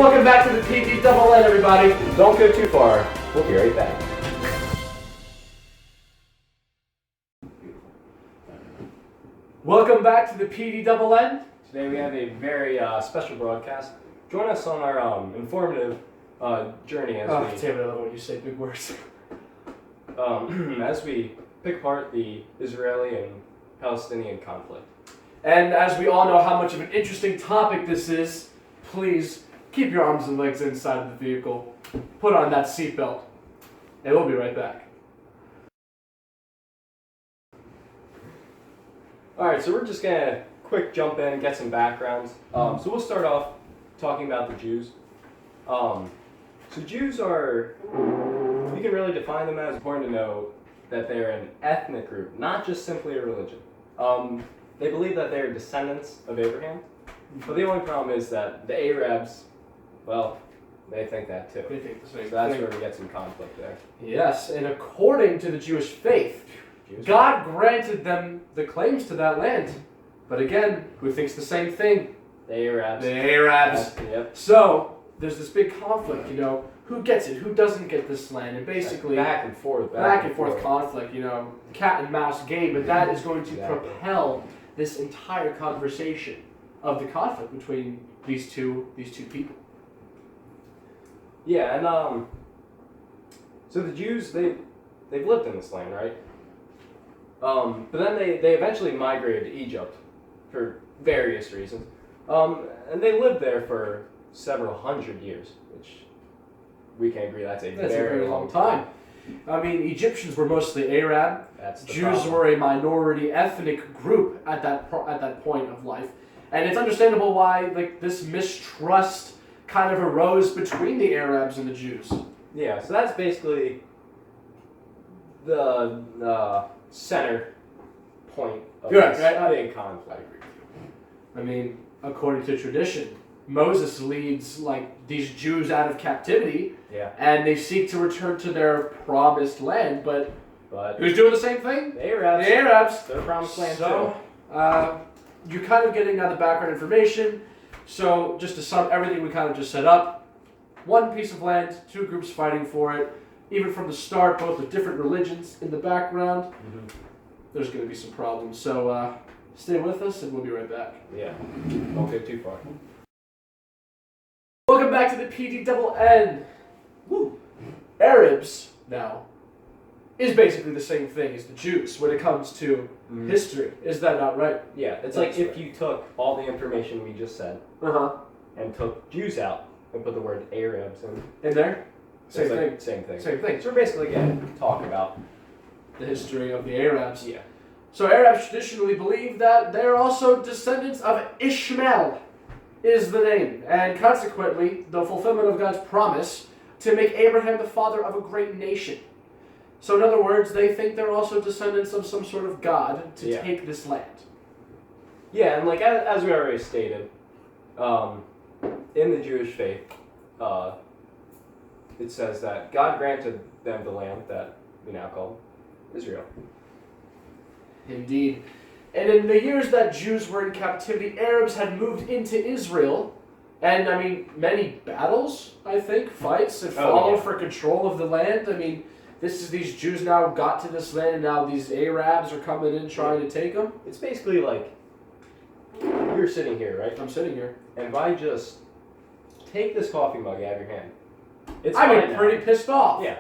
Welcome back to the PDNN, everybody. Don't go too far. We'll be right back. Welcome back to the PDNN. Today we have a very special broadcast. Join us on our informative journey as David, I love when you say big words. as we pick apart the Israeli and Palestinian conflict. And as we all know how much of an interesting topic this is, please keep your arms and legs inside of the vehicle. Put on that seatbelt. And we'll be right back. Alright, so we're just going to quick jump in and get some backgrounds. So we'll start off talking about the Jews. So Jews are, you can really define them as, important to know that they're an ethnic group, not just simply a religion. They believe that they're descendants of Abraham, but the only problem is that the Arabs, well, they think that too. They think the same So that's thing. where we get some conflict there. Yes, and according to the Jewish faith, God granted them the claims to that land. But again, who thinks the same thing? The Arabs. The Arabs. Yep. So, there's this big conflict, who gets it, who doesn't get this land, and basically Back and forth conflict, cat and mouse game, but that is going to propel this entire conversation of the conflict between these two people. Yeah, and so the Jews, they've lived in this land, right? But then they eventually migrated to Egypt for various reasons. And they lived there for several hundred years, which we can agree that's a very long time. I mean, Egyptians were mostly Arab. Jews were a minority ethnic group at that point of life, and it's understandable why this mistrust kind of arose between the Arabs and the Jews. Yeah, so that's basically the center point of this big conflict. I agree with you. I mean, according to tradition, Moses leads these Jews out of captivity, and they seek to return to their promised land. But who's doing the same thing? The Arabs. The Arabs. Their promised land too. You're kind of getting now the background information. So just to sum everything we kind of just set up, one piece of land, two groups fighting for it. Even from the start, both with different religions in the background. Mm-hmm. There's going to be some problems. So stay with us, and we'll be right back. Yeah. Don't go too far. Welcome back to the PDNN. Woo. Arabs, now, is basically the same thing as the Jews when it comes to history. Is that not right? Yeah, it's like if you took all the information we just said and took Jews out and put the word Arabs in there. Same thing. Same thing. Same thing. So we're basically going to talk about the history of the Arabs. Yeah. So Arabs traditionally believe that they're also descendants of Ishmael, is the name, and consequently the fulfillment of God's promise to make Abraham the father of a great nation. So in other words, they think they're also descendants of some sort of God to take this land. Yeah, and as we already stated, in the Jewish faith, it says that God granted them the land that we now call Israel. Indeed. And in the years that Jews were in captivity, Arabs had moved into Israel. And, I mean, many battles, I think, fights that followed for control of the land. I mean, these Jews now got to this land, and now these Arabs are coming in trying to take them. It's basically like, you're sitting here, right? I'm sitting here. And if I just take this coffee mug out of your hand, I'm pretty pissed off. Yeah.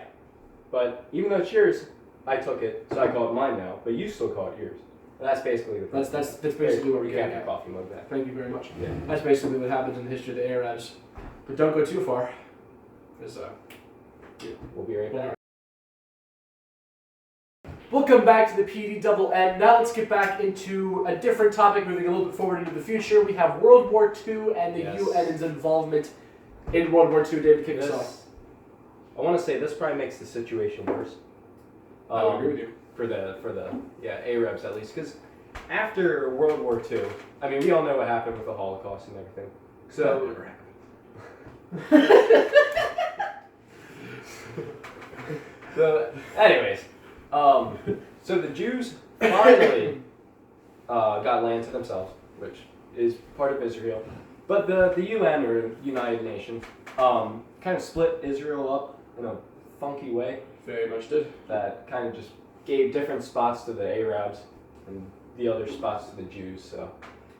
But even though it's yours, I took it, so I call it mine now, but you still call it yours. And that's basically the That's basically what we're getting at. Coffee mug back. Thank you very much. Yeah. That's basically what happens in the history of the Arabs. But don't go too far. Because, we'll be right back. Welcome back to the PDNN. Now let's get back into a different topic, moving a little bit forward into the future. We have World War II and the UN's involvement in World War II. David, kick us off. I want to say this probably makes the situation worse. I would agree with you. For the Arabs at least, because after World War II, I mean, we all know what happened with the Holocaust and everything. So That never happened. So, anyways, so the Jews finally got land to themselves, which is part of Israel. But the UN, or United Nations, kind of split Israel up in a funky way Very much did. that kind of just gave different spots to the Arabs and the other spots to the Jews. So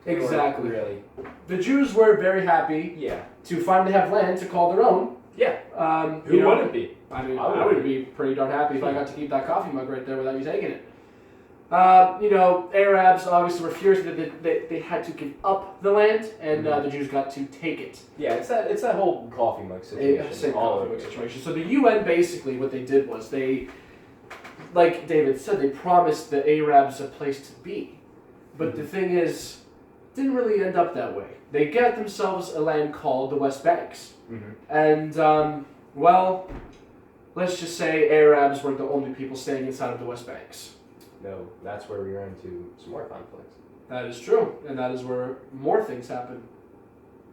they weren't Exactly. really. The Jews were very happy Yeah. to finally have land to call their own. Yeah. You Who know, wouldn't be? I mean, I would I would be pretty darn happy if I got to keep that coffee mug right there without you taking it. Arabs obviously were furious that they had to give up the land, and the Jews got to take it. Yeah, it's that whole coffee mug situation. Same all coffee over mug it. situation. So the UN basically what they did was they, like David said, they promised the Arabs a place to be, but the thing is, it didn't really end up that way. They got themselves a land called the West Banks, and well, let's just say Arabs weren't the only people staying inside of the West Banks. No, that's where we run into some more conflicts. That is true, and that is where more things happen.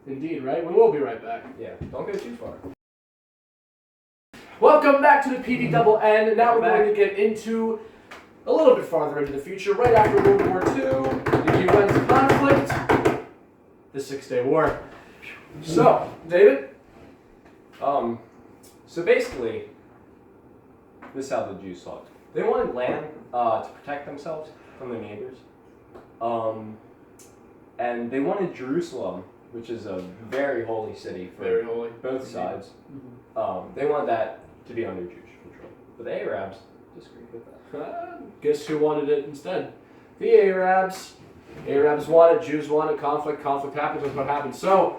Indeed, right? We will be right back. Yeah, don't go too far. Welcome back to the PDNN, and now we're Back. going to get into a little bit farther into the future, right after World War II, the UN's conflict, the Six-Day War. So, David? So basically, this is how the Jews saw it. They wanted land to protect themselves from their neighbors. And they wanted Jerusalem, which is a very holy city for Very holy. both sides. They wanted that to be under Jewish control. But the Arabs disagreed with that. Guess who wanted it instead? The Arabs. Arabs wanted, Jews wanted, conflict happens, that's what happened. So,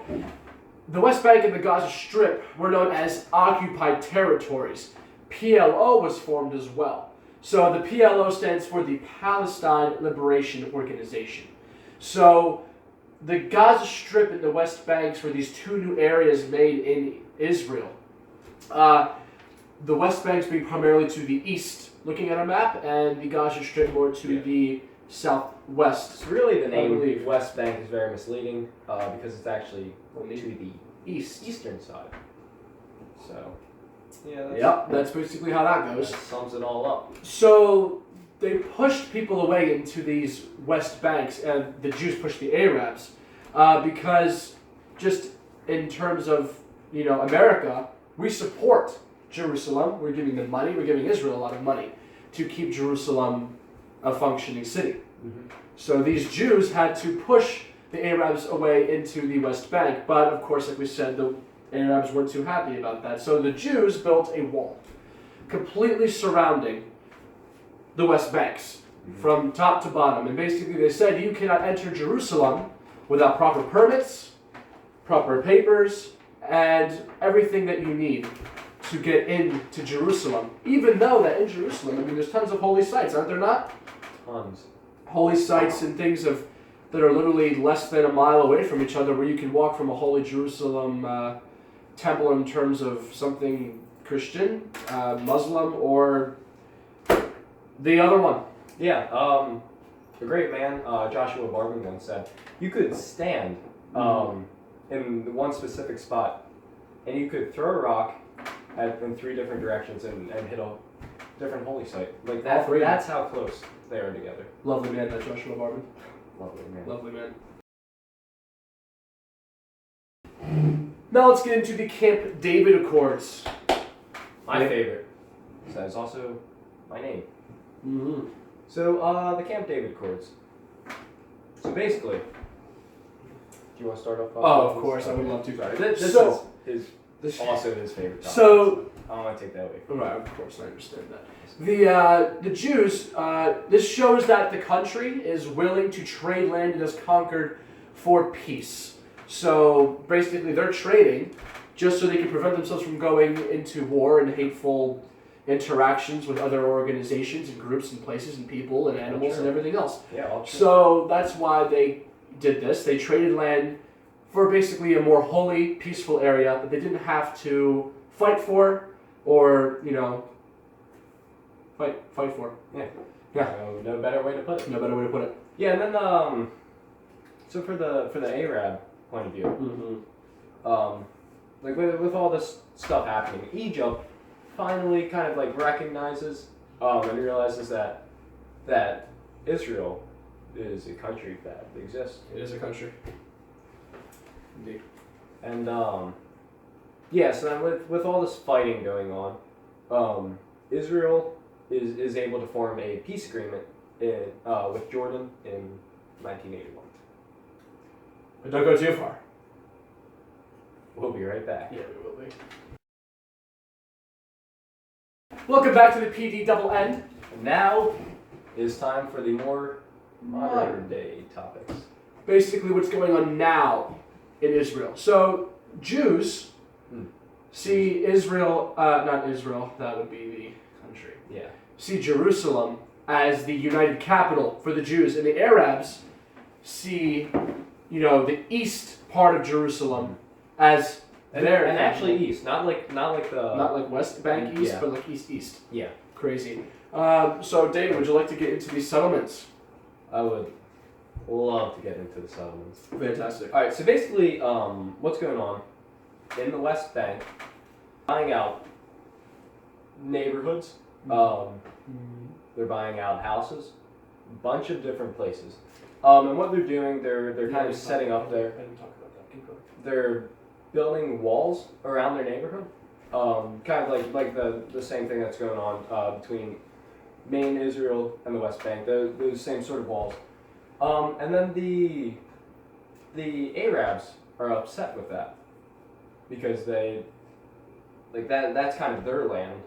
the West Bank and the Gaza Strip were known as occupied territories. PLO was formed as well. So the PLO stands for the Palestine Liberation Organization. So the Gaza Strip and the West Banks were these two new areas made in Israel. The West Banks being primarily to the east, looking at a map, and the Gaza Strip more to the southwest. So really the I believe. name West Bank is very misleading because it's actually to the East. eastern side. So, yeah, Yep, that's basically how that that goes. sums it all up. So they pushed people away into these West Banks, and the Jews pushed the Arabs because just in terms of America, we support Jerusalem. We're giving them money. We're giving Israel a lot of money to keep Jerusalem a functioning city. So these Jews had to push the Arabs away into the West Bank, but of course, like we said, the Arabs weren't too happy about that. So the Jews built a wall completely surrounding the West Banks from top to bottom. And basically they said you cannot enter Jerusalem without proper permits, proper papers, and everything that you need to get into Jerusalem. Even though that in Jerusalem, there's tons of holy sites, aren't there not? Tons. Holy sites and things that are literally less than a mile away from each other, where you can walk from a holy Jerusalem temple in terms of something Christian, Muslim, or the other one. Yeah, the great man Joshua Barber once said, you could stand in one specific spot, and you could throw a rock in three different directions and hit a different holy site. Like that. That's how close they are together. Lovely man, that Joshua Barber. Lovely man. Lovely man. Now let's get into the Camp David Accords. My favorite. So that's also my name. Mm-hmm. So the Camp David Accords. So basically, do you want to start off? Oh, of course, I would love to. Sorry, this So- is also his favorite topic. So, I don't want to take that away from right, of course, I understand that. The Jews, this shows that the country is willing to trade land it has conquered for peace. So basically they're trading just so they can prevent themselves from going into war and hateful interactions with other organizations and groups and places and people and animals and everything else. Yeah, all true. So that's why they did this. They traded land for basically a more holy, peaceful area that they didn't have to fight for or, fight for. Yeah. Yeah. No better way to put it. No better way to put it. Yeah, and then so for the Arab point of view, like with all this stuff happening, Egypt finally kind of like recognizes and realizes that Israel is a country that exists. It is a country. Indeed. And yeah, so then with all this fighting going on, Israel is able to form a peace agreement with Jordan in 1981. But don't go too far. We'll be right back. Yeah, we will be. Welcome back to the PDNN. And now is time for the more modern day topics. Basically, what's going on now in Israel. So, Jews see Israel, not Israel, that would be the country. Yeah. See Jerusalem as the united capital for the Jews, and the Arabs see, the east part of Jerusalem as their and capital. actually east, not like Not like West Bank east, Yeah. but like east. Yeah. Crazy. So, David, would you like to get into these settlements? I would love to get into the settlements. Fantastic. All right, so basically, what's going on in the West Bank? Buying out neighborhoods. They're buying out houses, a bunch of different places. And what they're doing, they're kind of setting up there. I didn't talk about that. Keep going. They're building walls around their neighborhood. Kind of like the same thing that's going on between main Israel and the West Bank. Those same sort of walls. And then the Arabs are upset with that because that's kind of their land.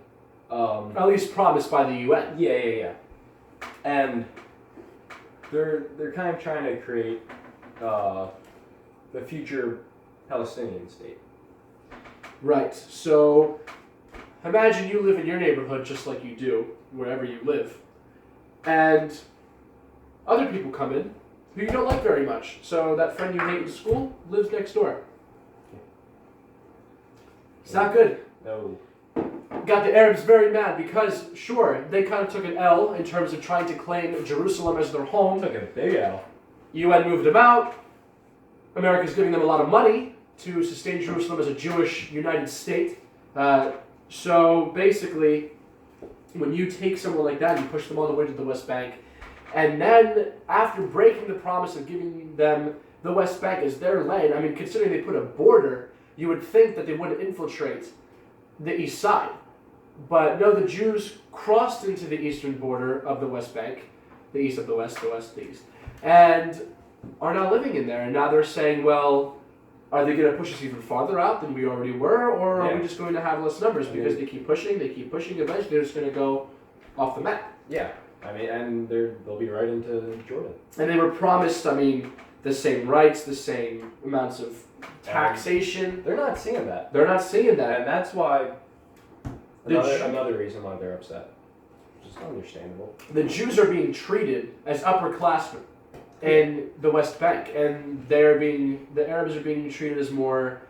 At least promised by the UN. Yeah. And they're kind of trying to create the future Palestinian state. Right. So imagine you live in your neighborhood just like you do wherever you live, and other people come in who you don't like very much. So that friend you hate in school lives next door. It's not good. No. Got the Arabs very mad because, sure, they kind of took an L in terms of trying to claim Jerusalem as their home. Took a big L. UN moved them out. America's giving them a lot of money to sustain Jerusalem as a Jewish United State. So basically, when you take someone like that, you push them all the way to the West Bank, and then after breaking the promise of giving them the West Bank as their land, I mean, considering they put a border, you would think that they wouldn't infiltrate the east side. But no, the Jews crossed into the eastern border of the West Bank, the east of the west, the east, and are now living in there. And now they're saying, well, are they going to push us even farther out than we already were, or are we just going to have less numbers? Because they keep pushing, eventually they're just going to go off the map. Yeah, I mean, and they'll be right into Jordan. And they were promised, the same rights, the same amounts of taxation. They're not seeing that. They're not seeing that. And that's why, another reason why they're upset. Which is understandable. The Jews are being treated as upperclassmen in the West Bank, and the Arabs are being treated as more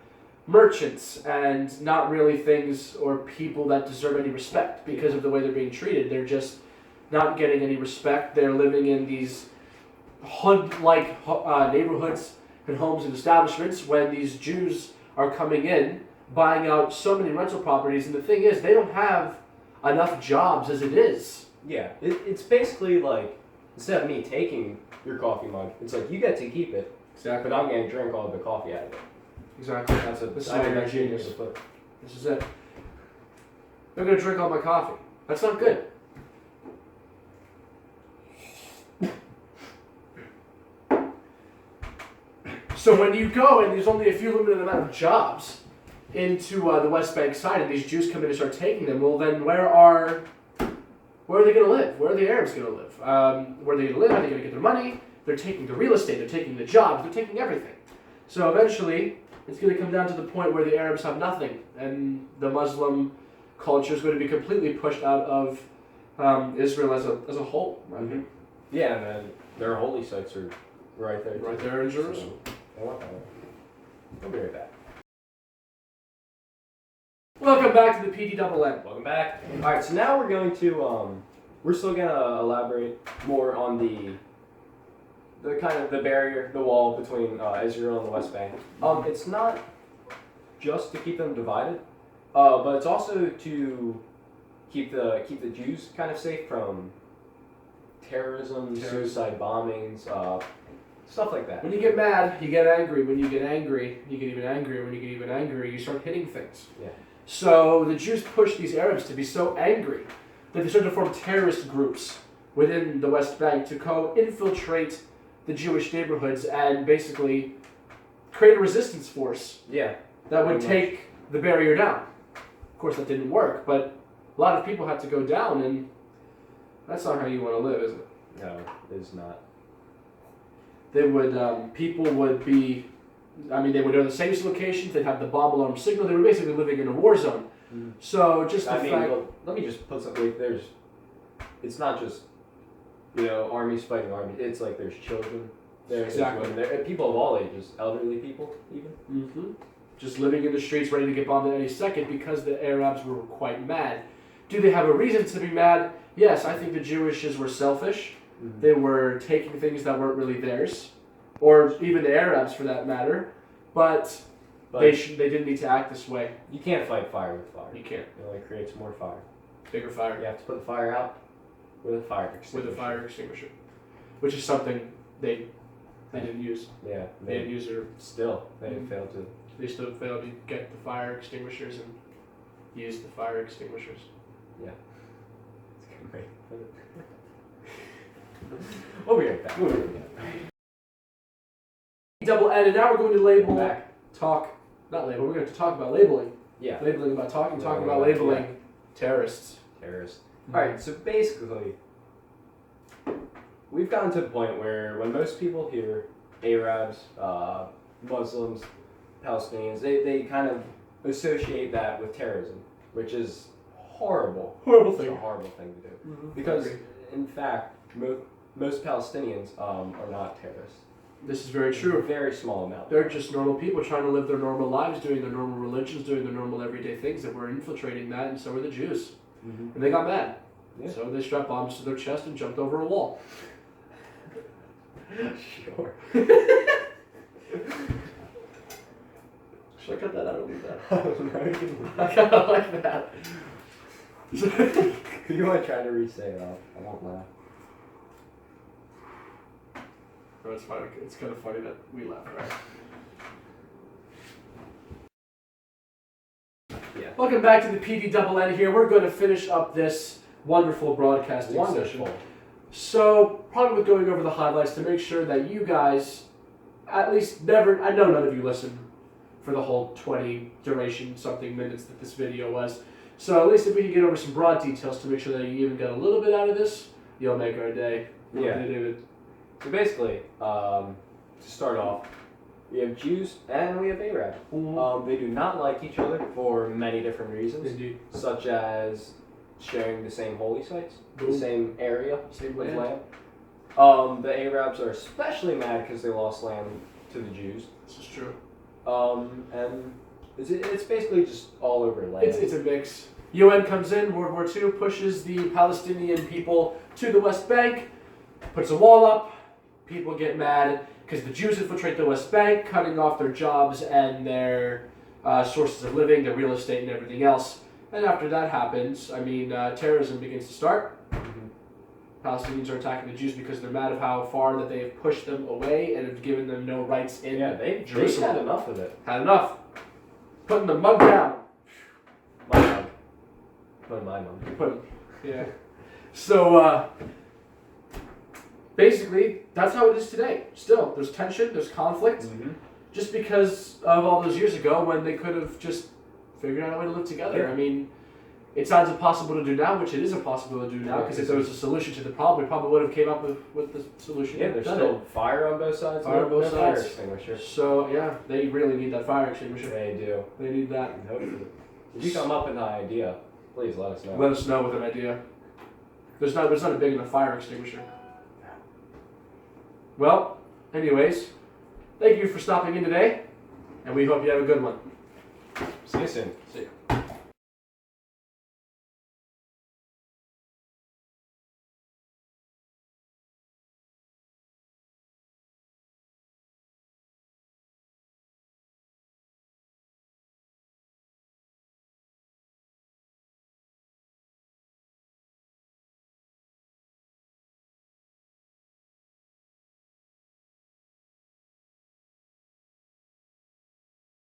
merchants and not really things or people that deserve any respect because of the way they're being treated. They're just not getting any respect. They're living in these hood-like neighborhoods and homes and establishments when these Jews are coming in, buying out so many rental properties, and the thing is, they don't have enough jobs as it is. Yeah, it's basically like, instead of me taking your coffee mug, it's like, you get to keep it, Exactly. but I'm going to drink all the coffee out of it. Exactly. This is why you're a genius. This is it. They're going to drink all my coffee. That's not good. So when you go and there's only a few limited amount of jobs into the West Bank side, and these Jews come in and start taking them, well then where are they going to live? Where are the Arabs going to live? Where are they going to live? Are they going to get their money? They're taking the real estate, they're taking the jobs, they're taking everything. So eventually, it's going to come down to the point where the Arabs have nothing, and the Muslim culture is going to be completely pushed out of Israel as a whole. Right? Mm-hmm. Yeah, and then their holy sites are right there. Right there in Jerusalem. So, I want that. We'll be right back. Welcome back to the PDNN. Welcome back. All right, so now we're going to we're still gonna elaborate more on the kind of the barrier, the wall between Israel and the West Bank. It's not just to keep them divided, but it's also to keep the Jews kind of safe from terrorism, suicide bombings, Stuff like that. When you get mad, you get angry. When you get angry, you get even angrier. When you get even angrier, you start hitting things. Yeah. So the Jews pushed these Arabs to be so angry that they started to form terrorist groups within the West Bank to infiltrate the Jewish neighborhoods and basically create a resistance force Yeah. that would Pretty much. take the barrier down. Of course, that didn't work, but a lot of people had to go down, and that's not how you want to live, is it? No, it's not. They would, people would be, they would go to the safest locations, they'd have the bomb alarm signal, they were basically living in a war zone. Mm. So just the fact... well, let me just put something, like, it's not just, armies fighting armies, it's like there's children, there's Exactly. women, there, people of all ages, elderly people even. Mm-hmm. Just living in the streets ready to get bombed at any second because the Arabs were quite mad. Do they have a reason to be mad? Yes, I think the Jewishes were selfish. Mm-hmm. They were taking things that weren't really theirs, or even the Arabs for that matter, but they didn't need to act this way. You can't fight fire with fire. You can't. It only creates more fire. Bigger fire. You have to put the fire out with a fire extinguisher. With a fire extinguisher, which is something they didn't use. Yeah. They didn't use it. They failed to. They still failed to get the fire extinguishers and use the fire extinguishers. Yeah. It's great. We'll be right back. Double N, and now we're going to label, Back. we're going to talk about labeling. Yeah. Labeling about talking Yeah, about labeling terrorists. Terrorists. Alright, so basically, we've gotten to the point where when most people hear Arabs, Muslims, Palestinians, they kind of associate that with terrorism, which is horrible. Horrible It's thing. a horrible thing to do. Mhm. Because, Agreed. in fact, most Palestinians are not terrorists. This is very true. A very small amount. They're just normal people trying to live their normal lives, doing their normal religions, doing their normal everyday things, and we're infiltrating that, and so are the Jews. Mm-hmm. And they got mad. Yeah. So they strapped bombs to their chest and jumped over a wall. Sure. Should I cut that out or leave that? I I kind of like that. You want to try to re-say it off? I won't laugh. Oh, it's fine. It's kind of funny that we laugh, right? Yeah. Welcome back to the PDNN here. We're going to finish up this wonderful broadcasting session. Wonderful. So, probably with going over the highlights to make sure that you guys, at least never, I know none of you listen for the whole 20 duration something minutes that this video was. So at least if we can get over some broad details to make sure that you even get a little bit out of this, you'll make our day. Yeah. David. So basically, to start off, we have Jews and we have Arabs. They do not like each other for many different reasons, Indeed. such as sharing the same holy sites, Boom. the same area Same of land. land. The Arabs are especially mad because they lost land to the Jews. This is true. And it's basically just all over land. It's a mix. UN comes in, World War II, pushes the Palestinian people to the West Bank, puts a wall up, people get mad because the Jews infiltrate the West Bank, cutting off their jobs and their sources of living, their real estate and everything else. And after that happens, terrorism begins to start. Palestinians are attacking the Jews because they're mad of how far that they have pushed them away and have given them no rights in they've Jerusalem. had enough of it. Had enough. Putting the mug down. My mug. Put my mug. Yeah. So, basically, that's how it is today. Still, there's tension, there's conflict, just because of all those years ago when they could have just figured out a way to live together. Yeah. I mean, it sounds impossible to do now, which it is impossible to do now, because if there was a solution to the problem, we probably would have came up with the solution. Yeah, there's Done still it. fire on both sides. Fire on both Fire sides. extinguisher. So, yeah, they really need that fire extinguisher. They do. They need that. And hopefully, if you come up with an idea, please let us know. Let us know with an idea. There's not a big enough fire extinguisher. Well, anyways, thank you for stopping in today, and we hope you have a good one. See you soon. See you.